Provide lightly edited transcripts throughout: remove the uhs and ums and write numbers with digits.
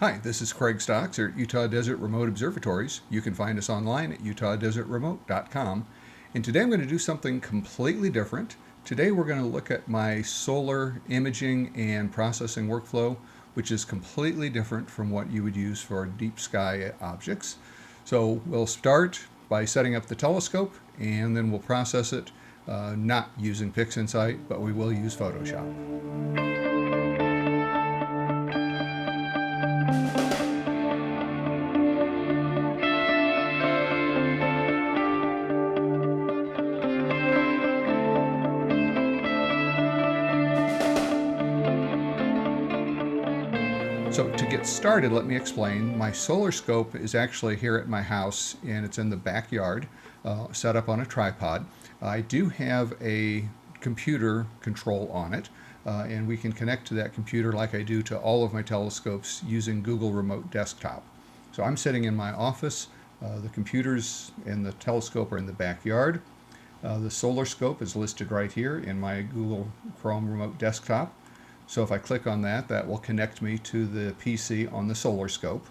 Hi, this is Craig Stocks at Utah Desert Remote Observatories. You can find us online at utahdesertremote.com. And today I'm going to do something completely different. Today we're going to look at my solar imaging and processing workflow, which is completely different from what you would use for deep sky objects. So we'll start by setting up the telescope, and then we'll process it, not using PixInsight, but we will use Photoshop. So to get started, let me explain. My solar scope is actually here at my house, and it's in the backyard, set up on a tripod. I do have a computer control on it, and we can connect to that computer like I do to all of my telescopes using Google Remote Desktop. So I'm sitting in my office. The computers and the telescope are in the backyard. The solar scope is listed right here in my Google Chrome Remote Desktop. So if I click on that, that will connect me to the PC on the solar scope.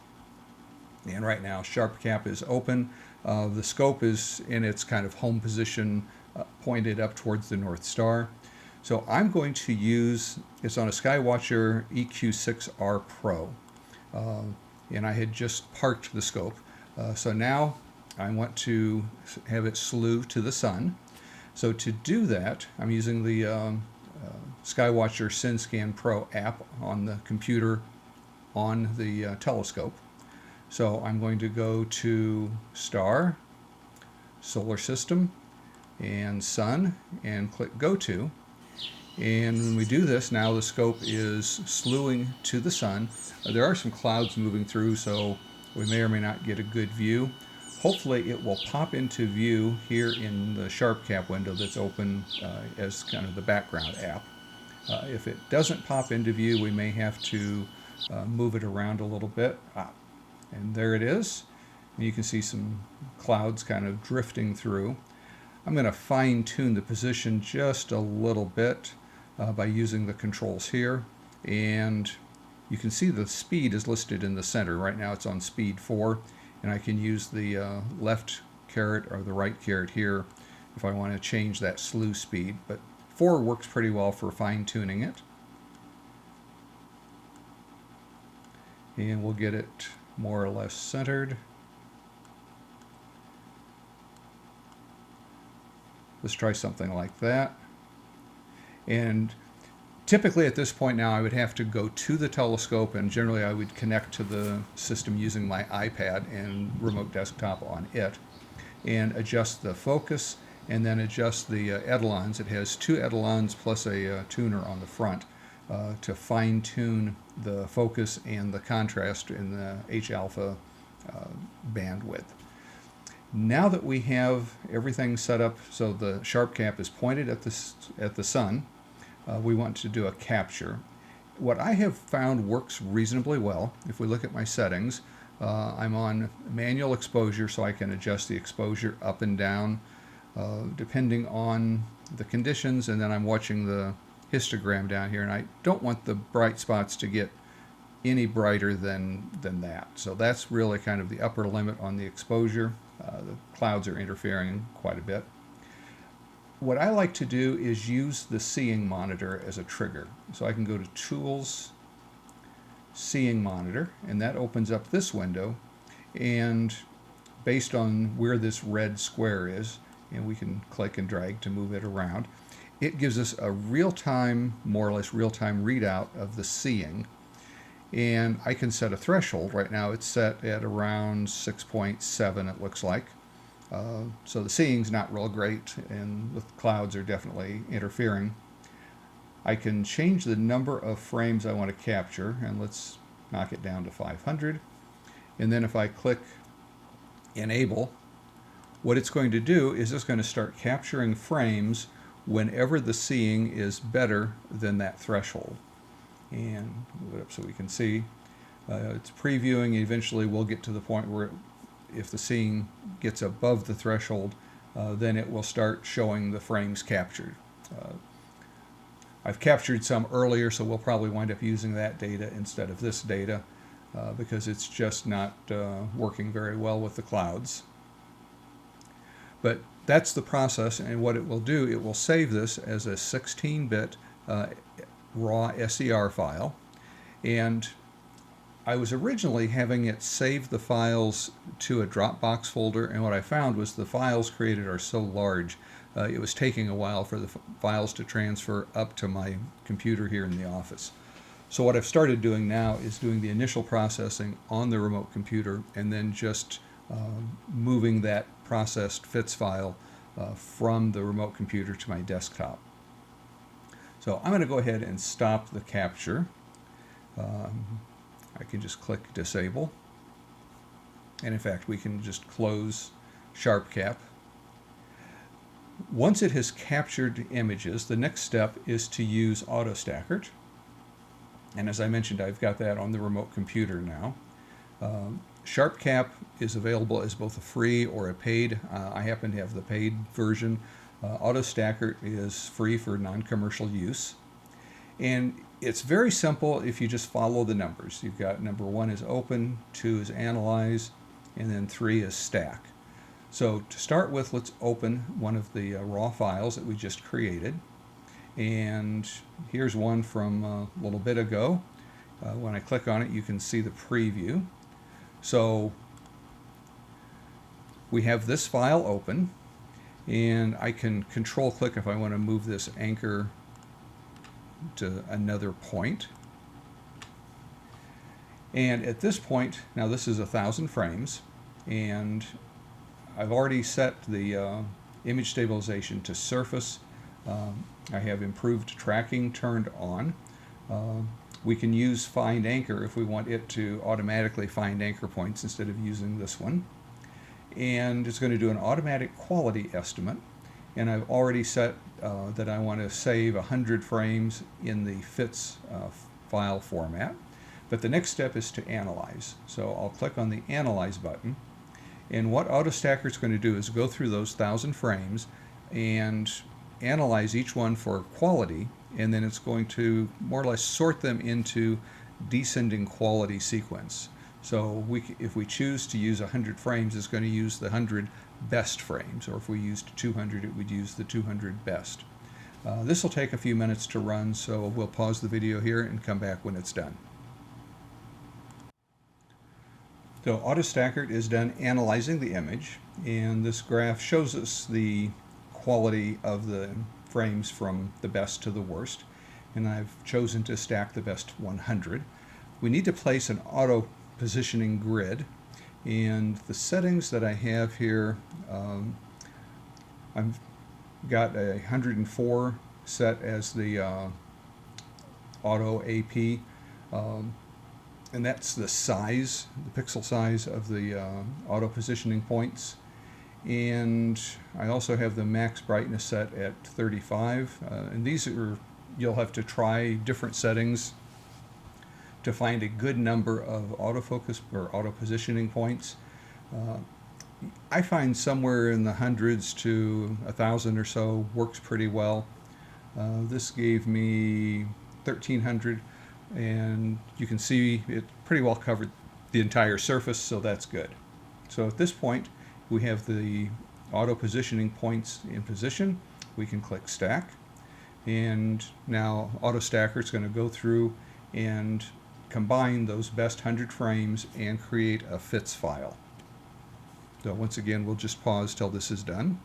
And right now, SharpCap is open. The scope is in its kind of home position, pointed up towards the North Star. So I'm going to use, it's on a Skywatcher EQ6R Pro. And I had just parked the scope. So now I want to have it slew to the sun. So to do that, I'm using the Skywatcher SynScan Pro app on the computer on the telescope. So I'm going to go to Star, Solar System, and Sun, and click Go To. And when we do this, now the scope is slewing to the sun. There are some clouds moving through, so we may or may not get a good view. Hopefully it will pop into view here in the SharpCap window that's open as kind of the background app. If it doesn't pop into view, we may have to move it around a little bit. And there it is. And you can see some clouds kind of drifting through. I'm going to fine-tune the position just a little bit by using the controls here. And you can see the speed is listed in the center. Right now it's on speed 4. And I can use the left caret or the right caret here if I want to change that slew speed. But 4 works pretty well for fine-tuning it. And we'll get it more or less centered. Let's try something like that. And typically at this point now I would have to go to the telescope, and generally I would connect to the system using my iPad and remote desktop on it and adjust the focus and then adjust the etalons. It has 2 etalons plus a tuner on the front to fine-tune the focus and the contrast in the H-alpha bandwidth. Now that we have everything set up so the SharpCap is pointed at the sun, we want to do a capture. What I have found works reasonably well, if we look at my settings, I'm on manual exposure, so I can adjust the exposure up and down depending on the conditions, and then I'm watching the histogram down here, and I don't want the bright spots to get any brighter than that. So that's really kind of the upper limit on the exposure. The clouds are interfering quite a bit. What I like to do is use the seeing monitor as a trigger. So I can go to Tools, Seeing Monitor, and that opens up this window, and based on where this red square is, and we can click and drag to move it around, it gives us a real-time, more or less real-time readout of the seeing. And I can set a threshold. Right now it's set at around 6.7, it looks like. So the seeing's not real great, and the clouds are definitely interfering. I can change the number of frames I want to capture, and let's knock it down to 500. And then if I click Enable, what it's going to do is it's going to start capturing frames whenever the seeing is better than that threshold. And move it up so we can see. It's previewing. Eventually we'll get to the point where if the seeing gets above the threshold, then it will start showing the frames captured. I've captured some earlier, so we'll probably wind up using that data instead of this data. because it's just not working very well with the clouds. But that's the process, and what it will do, it will save this as a 16-bit raw SER file. And I was originally having it save the files to a Dropbox folder, and what I found was the files created are so large, it was taking a while for the files to transfer up to my computer here in the office. So what I've started doing now is doing the initial processing on the remote computer and then just moving that processed FITS file from the remote computer to my desktop. So I'm going to go ahead and stop the capture. I can just click disable, and in fact we can just close SharpCap. Once it has captured images, the next step is to use AutoStackert, and as I mentioned, I've got that on the remote computer now. SharpCap is available as both a free or a paid. I happen to have the paid version. AutoStackert is free for non-commercial use. And it's very simple if you just follow the numbers. You've got number 1 is open, 2 is analyze, and then 3 is stack. So to start with, let's open one of the raw files that we just created. And here's one from a little bit ago. When I click on it, you can see the preview. So we have this file open, and I can control click if I want to move this anchor to another point. And at this point, now this is 1,000 frames, and I've already set the image stabilization to surface. I have improved tracking turned on. We can use find anchor if we want it to automatically find anchor points instead of using this one. And it's going to do an automatic quality estimate. And I've already set that I want to save 100 frames in the FITS file format. But the next step is to analyze. So I'll click on the Analyze button. And what AutoStackert is going to do is go through those 1,000 frames and analyze each one for quality, and then it's going to more or less sort them into descending quality sequence. So if we choose to use 100 frames, it's going to use the 100 best frames, or if we used 200, it would use the 200 best. This will take a few minutes to run, so we'll pause the video here and come back when it's done. So AutoStackert is done analyzing the image, and this graph shows us the quality of the frames from the best to the worst, and I've chosen to stack the best 100. We need to place an auto positioning grid, and the settings that I have here, I've got a 104 set as the auto AP, and that's the size, the pixel size of the auto positioning points. And I also have the max brightness set at 35, and these are, you'll have to try different settings to find a good number of autofocus or auto positioning points. I find somewhere in the hundreds to 1,000 or so works pretty well. This gave me 1,300, and you can see it pretty well covered the entire surface, so that's good. So at this point, we have the auto positioning points in position. We can click stack, and now AutoStackert is going to go through and combine those best 100 frames and create a FITS file. So once again, we'll just pause till this is done.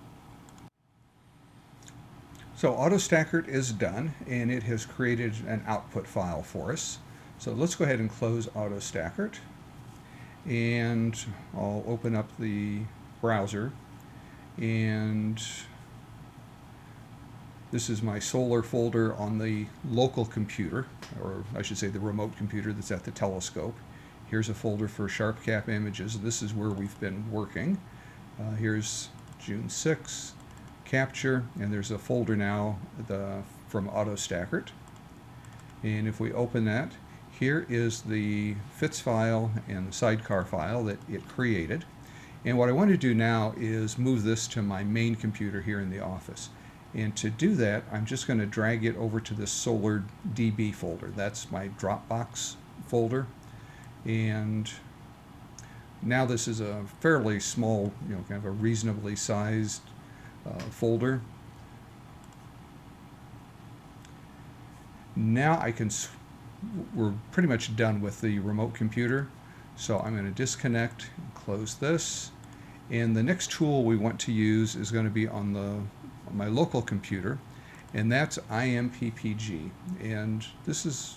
So AutoStackert is done, and it has created an output file for us. So let's go ahead and close AutoStackert, and I'll open up the browser, and this is my solar folder on the local computer, or I should say the remote computer that's at the telescope. Here's a folder for SharpCap images. This is where we've been working. Here's June 6, capture, and there's a folder now from AutoStackert. And if we open that, here is the FITS file and the sidecar file that it created. And what I want to do now is move this to my main computer here in the office. And to do that, I'm just going to drag it over to this Solar DB folder. That's my Dropbox folder. And now this is a fairly small, kind of a reasonably sized folder. Now we're pretty much done with the remote computer. So I'm going to disconnect and close this. And the next tool we want to use is going to be on my local computer, and that's IMPPG. And this is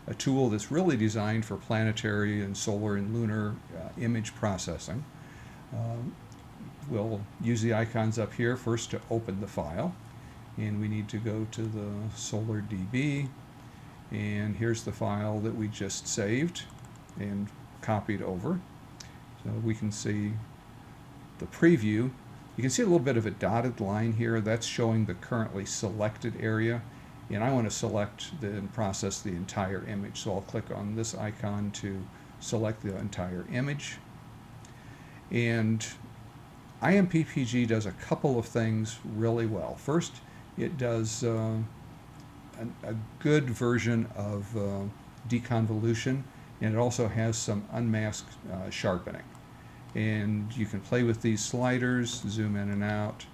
a tool that's really designed for planetary and solar and lunar image processing. We'll use the icons up here first to open the file, and we need to go to the SolarDB, and here's the file that we just saved and copied over. So we can see the preview. You can see a little bit of a dotted line here. That's showing the currently selected area, and I want to select and process the entire image. So I'll click on this icon to select the entire image. And IMPPG does a couple of things really well. First, it does a good version of deconvolution, and it also has some unmasked sharpening. And you can play with these sliders, zoom in and out,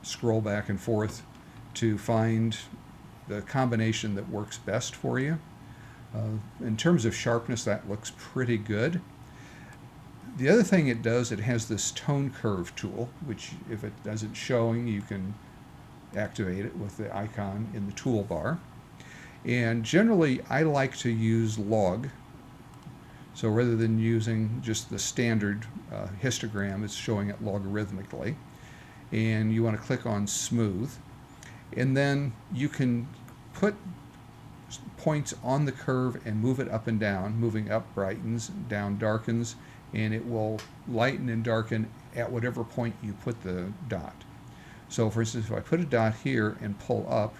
scroll back and forth to find the combination that works best for you. In terms of sharpness, that looks pretty good. The other thing it does, it has this tone curve tool, which if it doesn't showing, you can activate it with the icon in the toolbar. And generally, I like to use log. So rather than using just the standard histogram, it's showing it logarithmically. And you want to click on smooth. And then you can put points on the curve and move it up and down. Moving up brightens, down darkens, and it will lighten and darken at whatever point you put the dot. So for instance, if I put a dot here and pull up,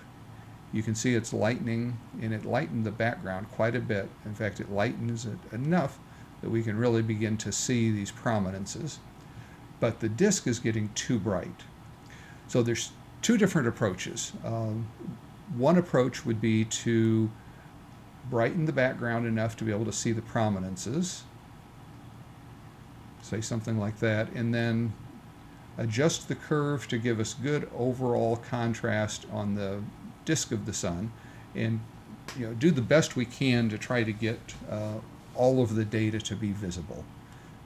you can see it's lightening, and it lightened the background quite a bit. In fact, it lightens it enough that we can really begin to see these prominences. But the disk is getting too bright. So there's two different approaches. One approach would be to brighten the background enough to be able to see the prominences. Say something like that, and then adjust the curve to give us good overall contrast on the disk of the sun, and do the best we can to try to get all of the data to be visible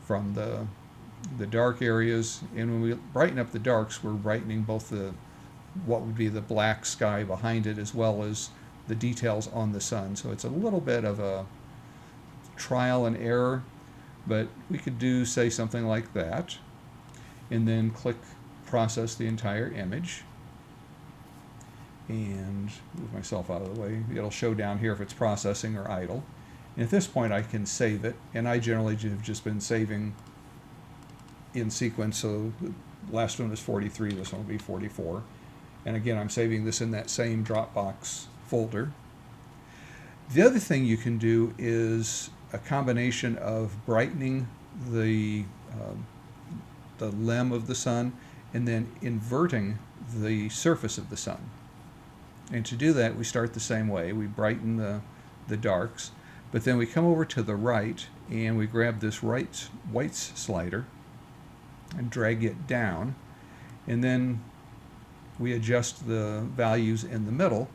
from the dark areas. And when we brighten up the darks, we're brightening both what would be the black sky behind it as well as the details on the sun. So it's a little bit of a trial and error, but we could do, say, something like that, and then click process the entire image. And move myself out of the way. It'll show down here if it's processing or idle. And at this point I can save it, and I generally have just been saving in sequence. So the last one was 43, this one will be 44. And again, I'm saving this in that same Dropbox folder. The other thing you can do is a combination of brightening the limb of the sun and then inverting the surface of the sun. And to do that, we start the same way. We brighten the darks, but then we come over to the right and we grab this whites slider and drag it down, and then we adjust the values in the middle,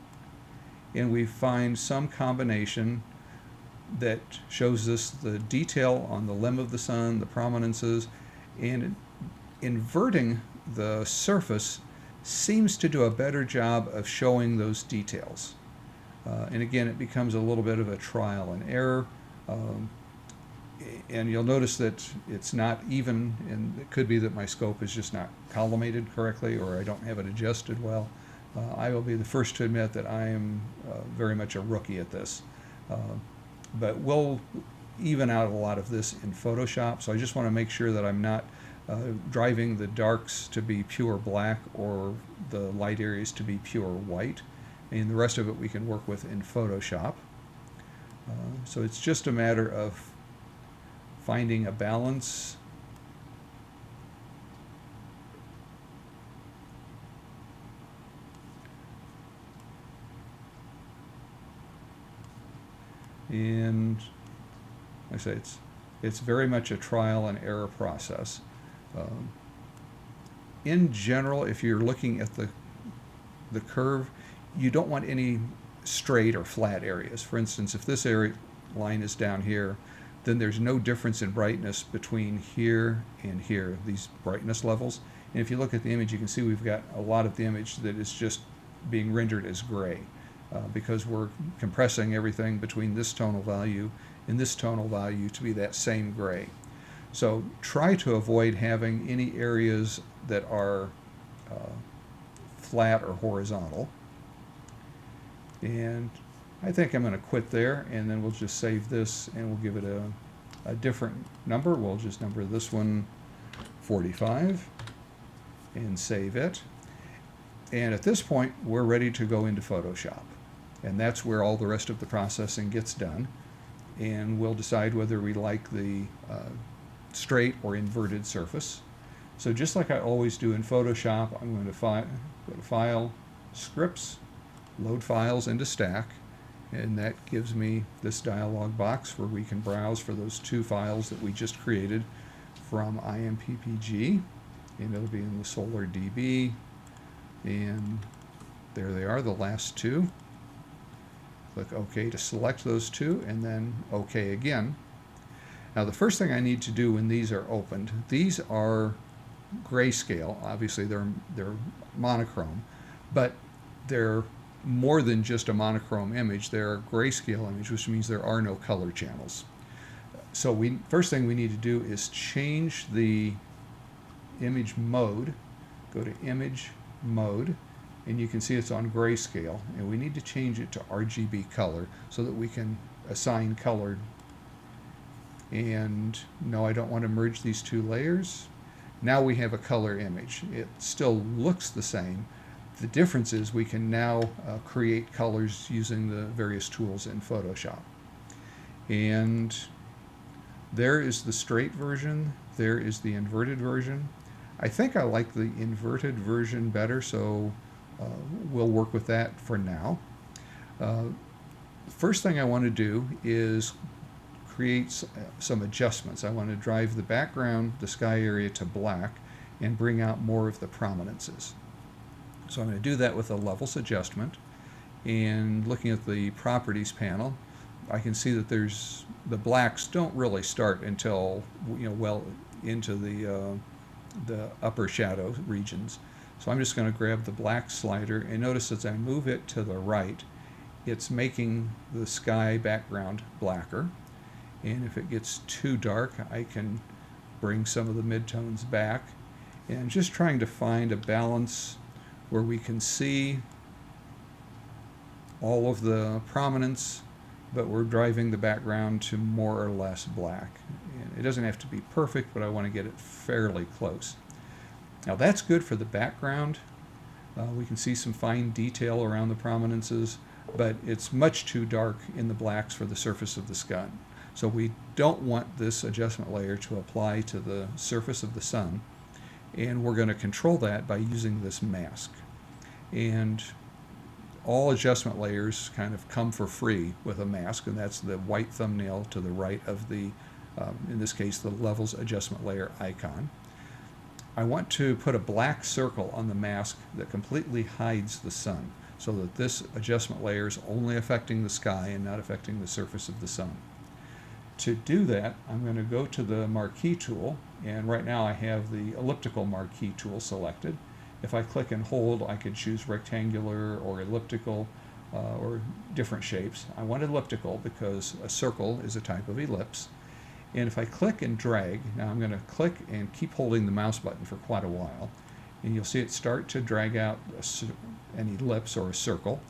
and we find some combination that shows us the detail on the limb of the sun, the prominences, and inverting the surface seems to do a better job of showing those details. And again, it becomes a little bit of a trial and error. And you'll notice that it's not even, and it could be that my scope is just not collimated correctly, or I don't have it adjusted well. I will be the first to admit that I am very much a rookie at this. But we'll even out a lot of this in Photoshop, so I just want to make sure that I'm not driving the darks to be pure black or the light areas to be pure white, and the rest of it we can work with in Photoshop. So it's just a matter of finding a balance. And like I say, it's very much a trial and error process. In general, if you're looking at the curve, you don't want any straight or flat areas. For instance, if this area line is down here, then there's no difference in brightness between here and here, these brightness levels. And if you look at the image, you can see we've got a lot of the image that is just being rendered as gray because we're compressing everything between this tonal value and this tonal value to be that same gray. So try to avoid having any areas that are flat or horizontal. And I think I'm going to quit there, and then we'll just save this and we'll give it a different number. We'll just number this one 45 and save it. And at this point, we're ready to go into Photoshop. And that's where all the rest of the processing gets done. And we'll decide whether we like the straight or inverted surface. So just like I always do in Photoshop, I'm going to go to File, Scripts, Load Files into Stack. And that gives me this dialog box where we can browse for those two files that we just created from IMPPG. And it'll be in the SolarDB. And there they are, the last two. Click OK to select those two, and then OK again. Now the first thing I need to do when these are opened, these are grayscale. Obviously they're monochrome, but they're more than just a monochrome image. They're a grayscale image, which means there are no color channels. So first thing we need to do is change the image mode. Go to Image Mode, and you can see it's on grayscale, and we need to change it to RGB color so that we can assign color. And no, I don't want to merge these two layers. Now we have a color image. It still looks the same. The difference is we can now create colors using the various tools in Photoshop. And there is the straight version. There is the inverted version. I think I like the inverted version better, so we'll work with that for now. First thing I want to do is create some adjustments. I want to drive the background, the sky area, to black and bring out more of the prominences. So I'm going to do that with a levels adjustment. And looking at the properties panel, I can see that the blacks don't really start until well into the upper shadow regions. So I'm just going to grab the black slider, and notice as I move it to the right, it's making the sky background blacker. And if it gets too dark, I can bring some of the midtones back. And I'm just trying to find a balance where we can see all of the prominence, but we're driving the background to more or less black. And it doesn't have to be perfect, but I want to get it fairly close. Now that's good for the background. We can see some fine detail around the prominences, but it's much too dark in the blacks for the surface of the sky. So we don't want this adjustment layer to apply to the surface of the sun, and we're going to control that by using this mask. And all adjustment layers kind of come for free with a mask, and that's the white thumbnail to the right of the, in this case, the levels adjustment layer icon. I want to put a black circle on the mask that completely hides the sun, so that this adjustment layer is only affecting the sky and not affecting the surface of the sun. To do that, I'm going to go to the marquee tool, and right now I have the elliptical marquee tool selected. If I click and hold, I could choose rectangular or elliptical or different shapes. I want elliptical because a circle is a type of ellipse. And if I click and drag, now I'm going to click and keep holding the mouse button for quite a while, and you'll see it start to drag out an ellipse or a circle.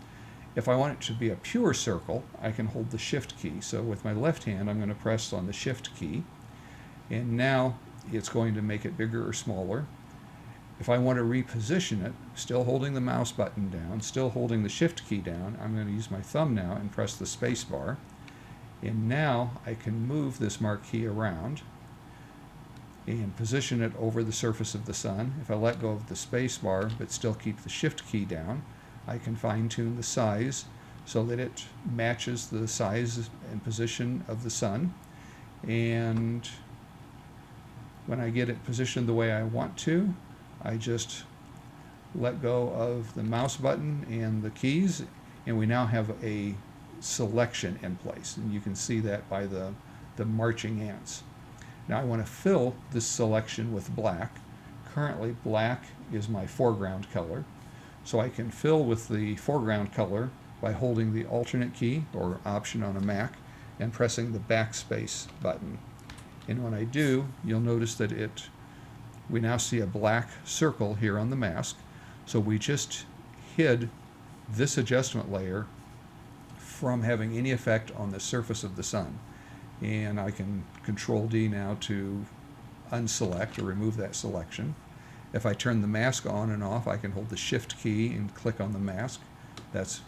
If I want it to be a pure circle, I can hold the Shift key. So with my left hand, I'm going to press on the Shift key, and now it's going to make it bigger or smaller. If I want to reposition it, still holding the mouse button down, still holding the Shift key down, I'm going to use my thumb now and press the space bar. And now I can move this marquee around and position it over the surface of the sun. If I let go of the space bar but still keep the Shift key down, I can fine-tune the size so that it matches the size and position of the sun. And when I get it positioned the way I want to, I just let go of the mouse button and the keys, and we now have a selection in place. And you can see that by the marching ants. Now I want to fill this selection with black. Currently black is my foreground color, so I can fill with the foreground color by holding the alternate key or option on a Mac and pressing the backspace button. And when I do, you'll notice that we now see a black circle here on the mask. So we just hid this adjustment layer from having any effect on the surface of the sun. And I can Control D now to unselect or remove that selection. If I turn the mask on and off, I can hold the Shift key and click on the mask. That's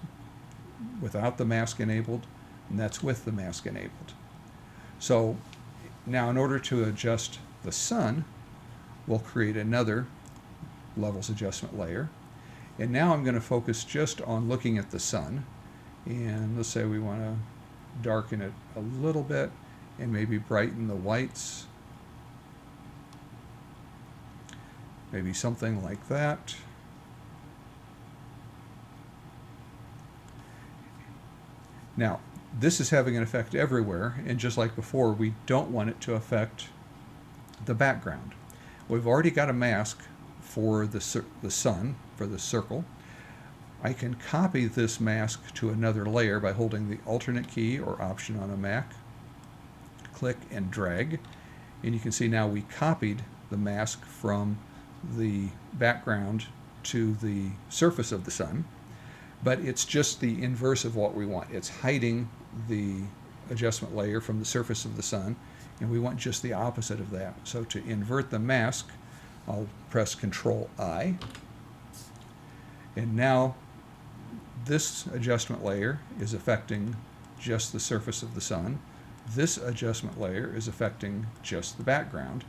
without the mask enabled, and that's with the mask enabled. So now in order to adjust the sun, we'll create another levels adjustment layer. And now I'm going to focus just on looking at the sun. And let's say we want to darken it a little bit and maybe brighten the whites. Maybe something like that. Now, this is having an effect everywhere, and just like before, we don't want it to affect the background. We've already got a mask for the sun, for the circle. I can copy this mask to another layer by holding the alternate key or option on a Mac. Click and drag, and you can see now we copied the mask from the background to the surface of the sun, but it's just the inverse of what we want. It's hiding the adjustment layer from the surface of the sun, and we want just the opposite of that. So to invert the mask, I'll press Control I, and now this adjustment layer is affecting just the surface of the sun. This adjustment layer is affecting just the background,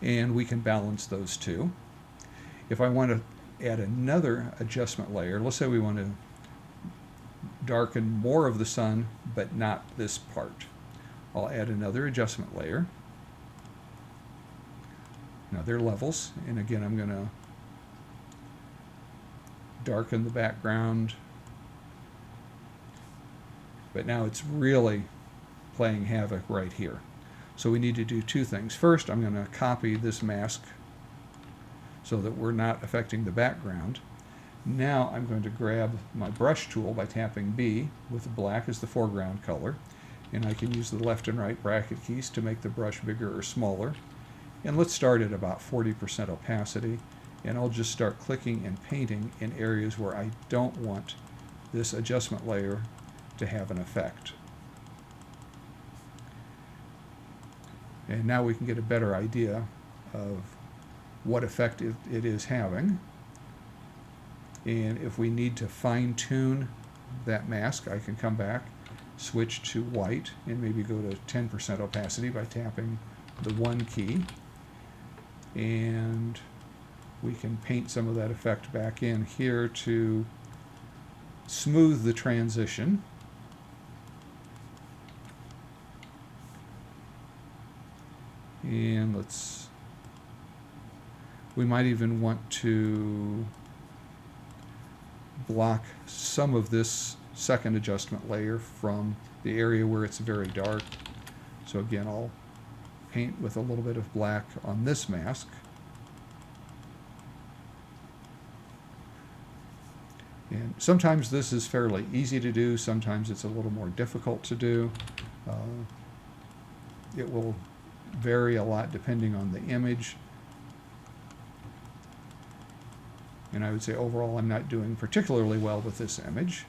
and we can balance those two. If I want to add another adjustment layer, let's say we want to darken more of the sun, but not this part. I'll add another adjustment layer. Now they're levels, and again I'm going to darken the background, but now it's really playing havoc right here. So we need to do two things. First, I'm going to copy this mask so that we're not affecting the background. Now I'm going to grab my brush tool by tapping B with black as the foreground color, and I can use the left and right bracket keys to make the brush bigger or smaller. And let's start at about 40% opacity, and I'll just start clicking and painting in areas where I don't want this adjustment layer to have an effect. And now we can get a better idea of what effect it is having. And if we need to fine-tune that mask, I can come back, switch to white, and maybe go to 10% opacity by tapping the 1 key. And we can paint some of that effect back in here to smooth the transition. And we might even want to block some of this second adjustment layer from the area where it's very dark. So again, I'll paint with a little bit of black on this mask. And sometimes this is fairly easy to do, sometimes it's a little more difficult to do. It will vary a lot depending on the image. And I would say overall I'm not doing particularly well with this image.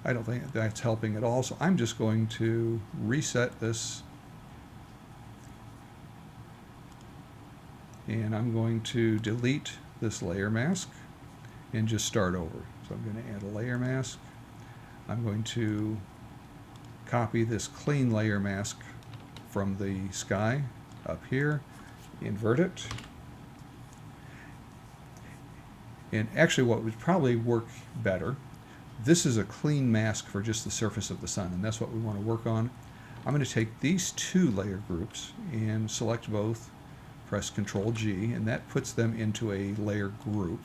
I don't think that's helping at all, so I'm just going to reset this, and I'm going to delete this layer mask and just start over. So I'm going to add a layer mask. I'm going to copy this clean layer mask from the sky up here, invert it. And actually what would probably work better, this is a clean mask for just the surface of the sun, and that's what we want to work on. I'm going to take these two layer groups and select both, press Ctrl G, and that puts them into a layer group.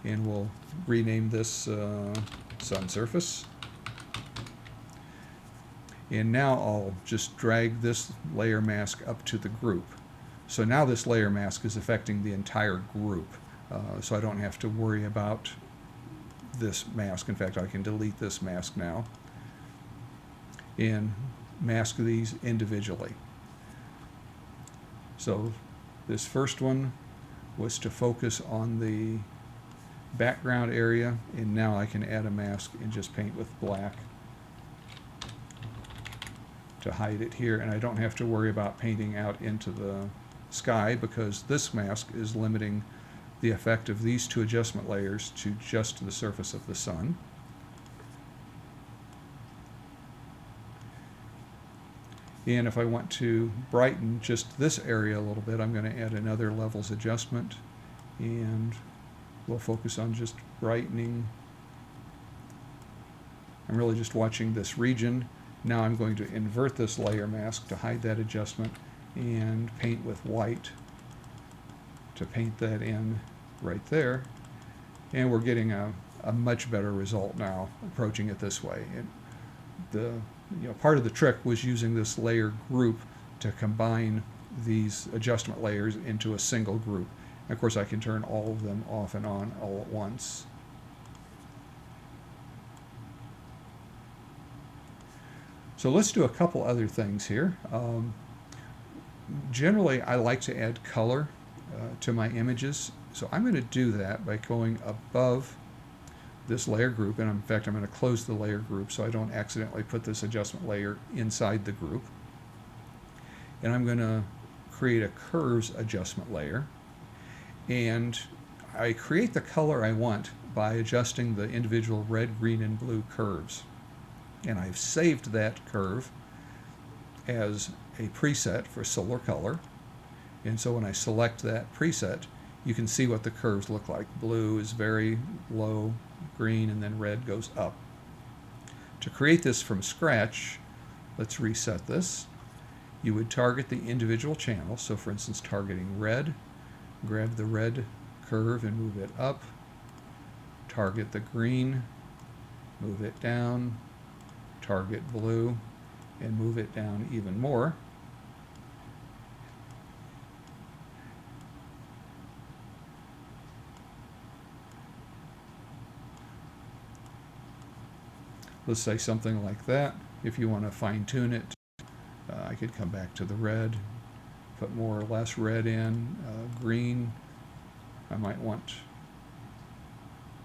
And we'll rename this sun surface. And now I'll just drag this layer mask up to the group. So now this layer mask is affecting the entire group. So I don't have to worry about this mask. In fact, I can delete this mask now and mask these individually. So this first one was to focus on the background area, and now I can add a mask and just paint with black to hide it here, and I don't have to worry about painting out into the sky because this mask is limiting the effect of these two adjustment layers to just the surface of the sun. And if I want to brighten just this area a little bit, I'm going to add another levels adjustment, and we'll focus on just brightening. I'm really just watching this region. Now I'm going to invert this layer mask to hide that adjustment and paint with white to paint that in right there. And we're getting a much better result now approaching it this way. Part of the trick was using this layer group to combine these adjustment layers into a single group. And of course I can turn all of them off and on all at once. So let's do a couple other things here. Generally I like to add color to my images, so I'm going to do that by going above this layer group, and in fact I'm going to close the layer group so I don't accidentally put this adjustment layer inside the group. And I'm going to create a curves adjustment layer, and I create the color I want by adjusting the individual red, green, and blue curves. And I've saved that curve as a preset for solar color, and so when I select that preset you can see what the curves look like. Blue is very low, green, and then red goes up. To create this from scratch, let's reset this. You would target the individual channels, so for instance targeting red, grab the red curve and move it up, target the green, move it down, target blue, and move it down even more. Let's say something like that. If you want to fine-tune it, I could come back to the red, put more or less red in, green. I might want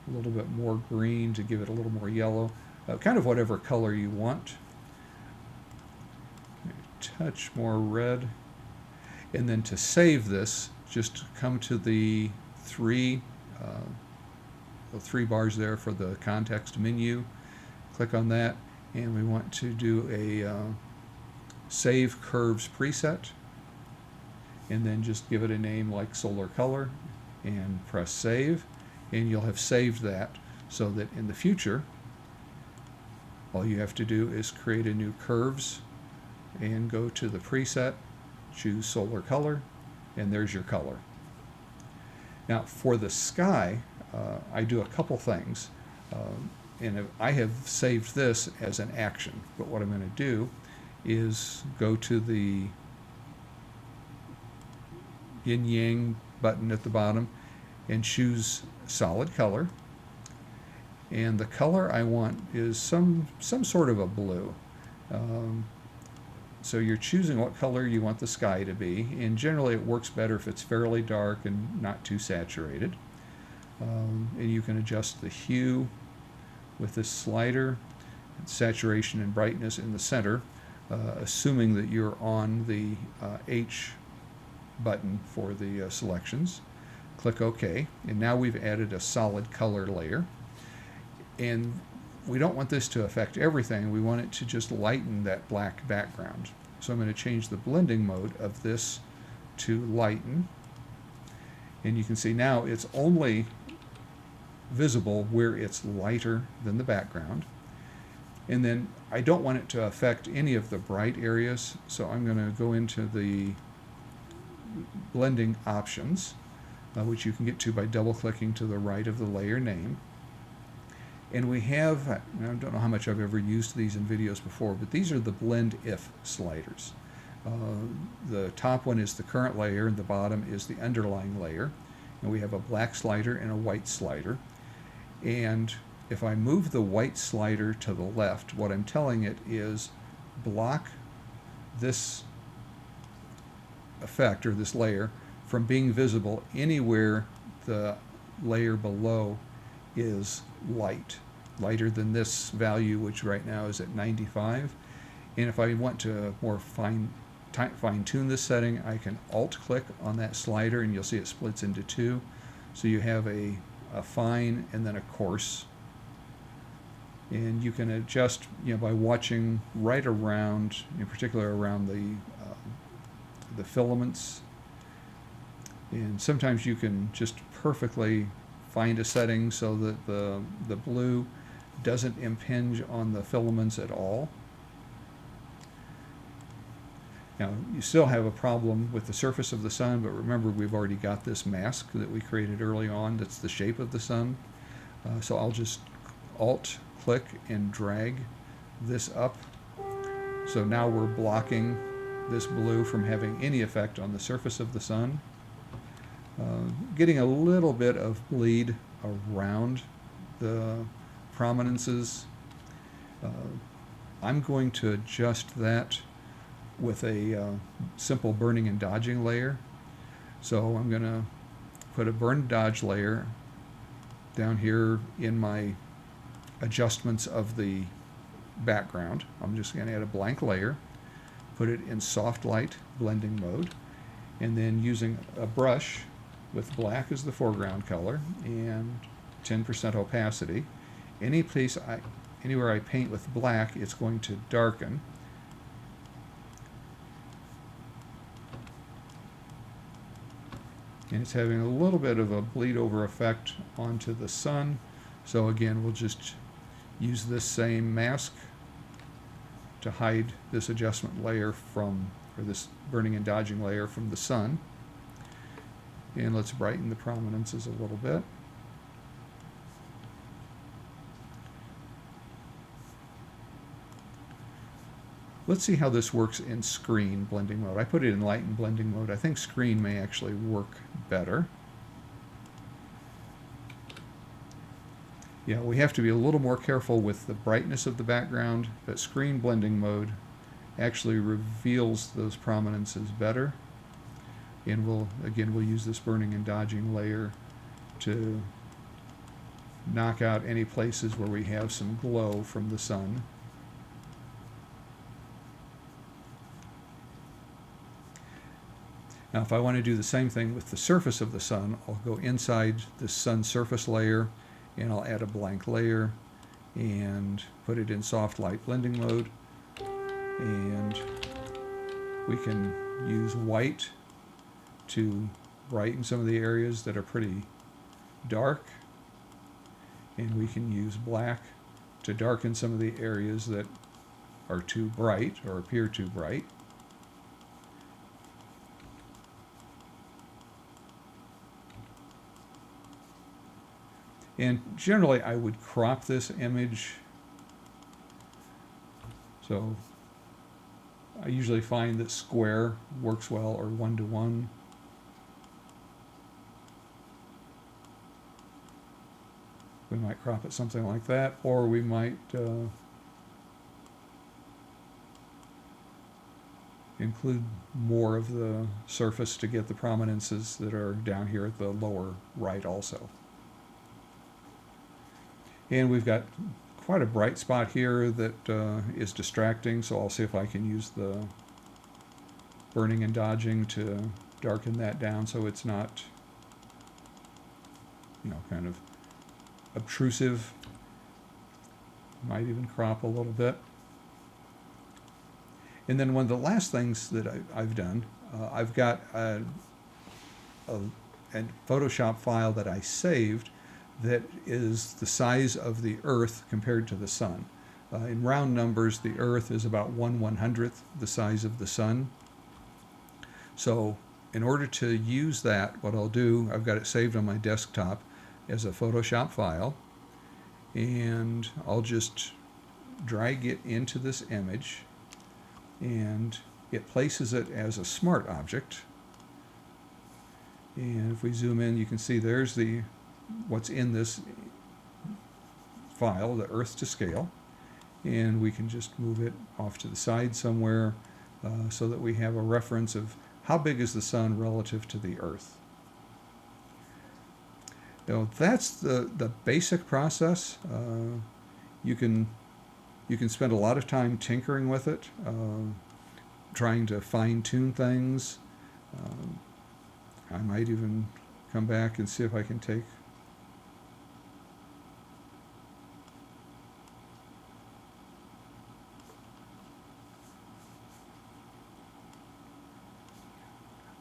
a little bit more green to give it a little more yellow. Kind of whatever color you want. Maybe a touch more red. And then to save this, just come to the three bars there for the context menu. Click on that, and we want to do a Save Curves preset, and then just give it a name like Solar Color, and press Save, and you'll have saved that so that in the future all you have to do is create a new Curves and go to the preset, choose Solar Color, and there's your color. Now for the sky, I do a couple things. And I have saved this as an action, but what I'm going to do is go to the yin yang button at the bottom and choose solid color, and the color I want is some sort of a blue. So you're choosing what color you want the sky to be, and generally it works better if it's fairly dark and not too saturated. And you can adjust the hue with this slider, saturation and brightness in the center, assuming that you're on the H button for the selections. Click OK, and now we've added a solid color layer. And we don't want this to affect everything. We want it to just lighten that black background. So I'm going to change the blending mode of this to lighten. And you can see now it's only visible where it's lighter than the background. And then I don't want it to affect any of the bright areas, so I'm going to go into the blending options, which you can get to by double-clicking to the right of the layer name. And we have, I don't know how much I've ever used these in videos before, but these are the blend if sliders. The top one is the current layer, and the bottom is the underlying layer. And we have a black slider and a white slider. And if I move the white slider to the left, what I'm telling it is block this effect, or this layer, from being visible anywhere the layer below is lighter than this value, which right now is at 95. And if I want to more fine-tune this setting, I can Alt-click on that slider, and you'll see it splits into two. So you have a fine and then a coarse. And you can adjust, by watching right around, in particular around the filaments. And sometimes you can just perfectly find a setting so that the blue doesn't impinge on the filaments at all. Now, you still have a problem with the surface of the sun, but remember, we've already got this mask that we created early on that's the shape of the sun. So I'll just Alt-click and drag this up. So now we're blocking this blue from having any effect on the surface of the sun. Getting a little bit of bleed around the prominences. I'm going to adjust that with a simple burning and dodging layer. So I'm going to put a burn and dodge layer down here in my adjustments of the background. I'm just going to add a blank layer, put it in soft light blending mode, and then using a brush with black as the foreground color and 10% opacity. Anywhere I paint with black, it's going to darken. And it's having a little bit of a bleed over effect onto the sun. So again, we'll just use this same mask to hide this adjustment layer or this burning and dodging layer from the sun. And let's brighten the prominences a little bit. Let's see how this works in screen blending mode. I put it in light and blending mode. I think screen may actually work better. Yeah, we have to be a little more careful with the brightness of the background, but screen blending mode actually reveals those prominences better. And we'll use this burning and dodging layer to knock out any places where we have some glow from the sun. Now, if I want to do the same thing with the surface of the sun, I'll go inside the sun surface layer, and I'll add a blank layer and put it in soft light blending mode. And we can use white to brighten some of the areas that are pretty dark, and we can use black to darken some of the areas that are too bright or appear too bright. And generally I would crop this image. So I usually find that square works well, or 1:1. We might crop it something like that, or we might include more of the surface to get the prominences that are down here at the lower right also. And we've got quite a bright spot here that is distracting, so I'll see if I can use the burning and dodging to darken that down so it's not, kind of obtrusive. Might even crop a little bit. And then one of the last things that I've done, I've got a Photoshop file that I saved that is the size of the Earth compared to the Sun. In round numbers, the Earth is about 1/100th the size of the Sun. So in order to use that, what I'll do, I've got it saved on my desktop as a Photoshop file, and I'll just drag it into this image, and it places it as a smart object. And if we zoom in, you can see there's what's in this file, the Earth to scale. And we can just move it off to the side somewhere so that we have a reference of how big is the Sun relative to the Earth. Now, that's the basic process. You can spend a lot of time tinkering with it, trying to fine-tune things. I might even come back and see if I can take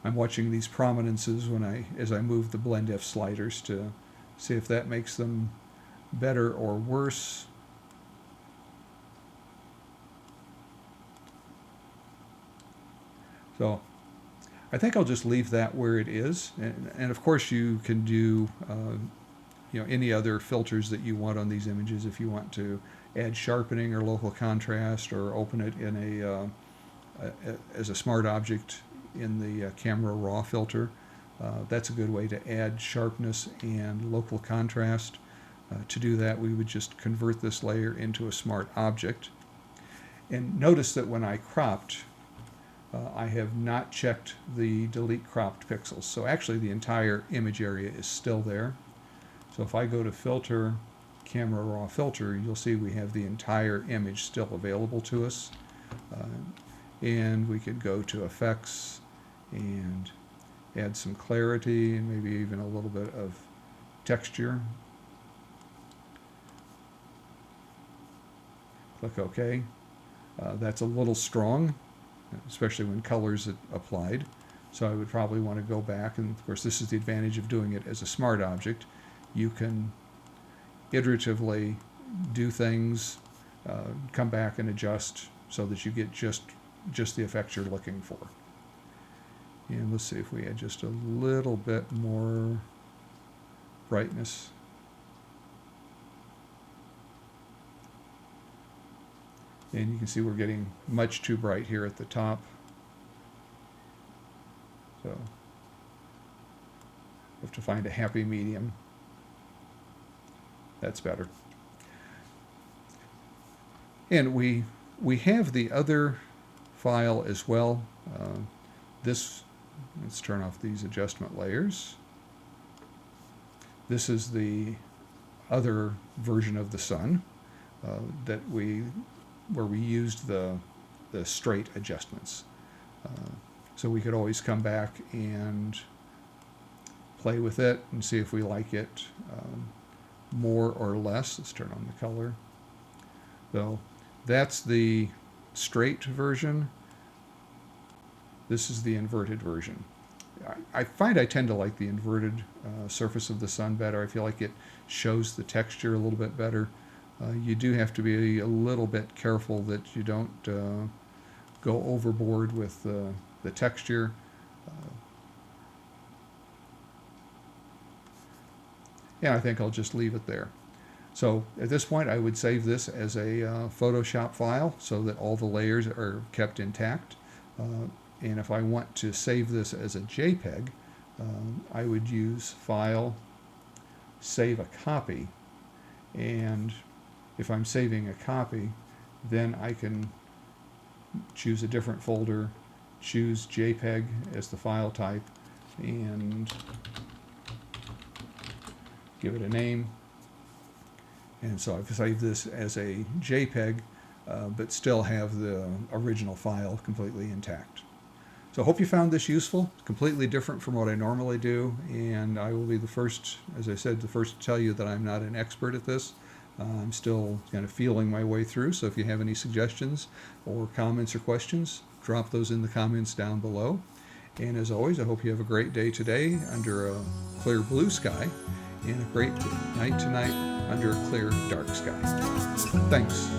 I'm watching these prominences as I move the blend F sliders to see if that makes them better or worse. So I think I'll just leave that where it is. And of course you can do any other filters that you want on these images if you want to add sharpening or local contrast, or open it in as a smart object in the camera raw filter. That's a good way to add sharpness and local contrast. To do that, we would just convert this layer into a smart object. And notice that when I cropped, I have not checked the delete cropped pixels. So actually the entire image area is still there. So if I go to filter, camera raw filter, you'll see we have the entire image still available to us. And we could go to effects and add some clarity and maybe even a little bit of texture. Click OK. That's a little strong, especially when colors are applied. So I would probably want to go back, and of course this is the advantage of doing it as a smart object. You can iteratively do things, come back and adjust so that you get just the effect you're looking for. And let's see if we add just a little bit more brightness. And you can see we're getting much too bright here at the top. So we have to find a happy medium. That's better. And we have the other file as well. Let's turn off these adjustment layers. This is the other version of the Sun where we used the straight adjustments. So we could always come back and play with it and see if we like it more or less. Let's turn on the color. So that's the straight version. This is the inverted version. I find I tend to like the inverted surface of the Sun better. I feel like it shows the texture a little bit better. You do have to be a little bit careful that you don't go overboard with the texture. Yeah, I think I'll just leave it there. So at this point, I would save this as a Photoshop file so that all the layers are kept intact. And if I want to save this as a JPEG, I would use File, Save a Copy. And if I'm saving a copy, then I can choose a different folder, choose JPEG as the file type, and give it a name. And so I've saved this as a JPEG, but still have the original file completely intact. So I hope you found this useful. It's completely different from what I normally do, and I will be the first, as I said, the first to tell you that I'm not an expert at this. I'm still kind of feeling my way through, so if you have any suggestions or comments or questions, drop those in the comments down below. And as always, I hope you have a great day today under a clear blue sky and a great night tonight under a clear dark sky. Thanks.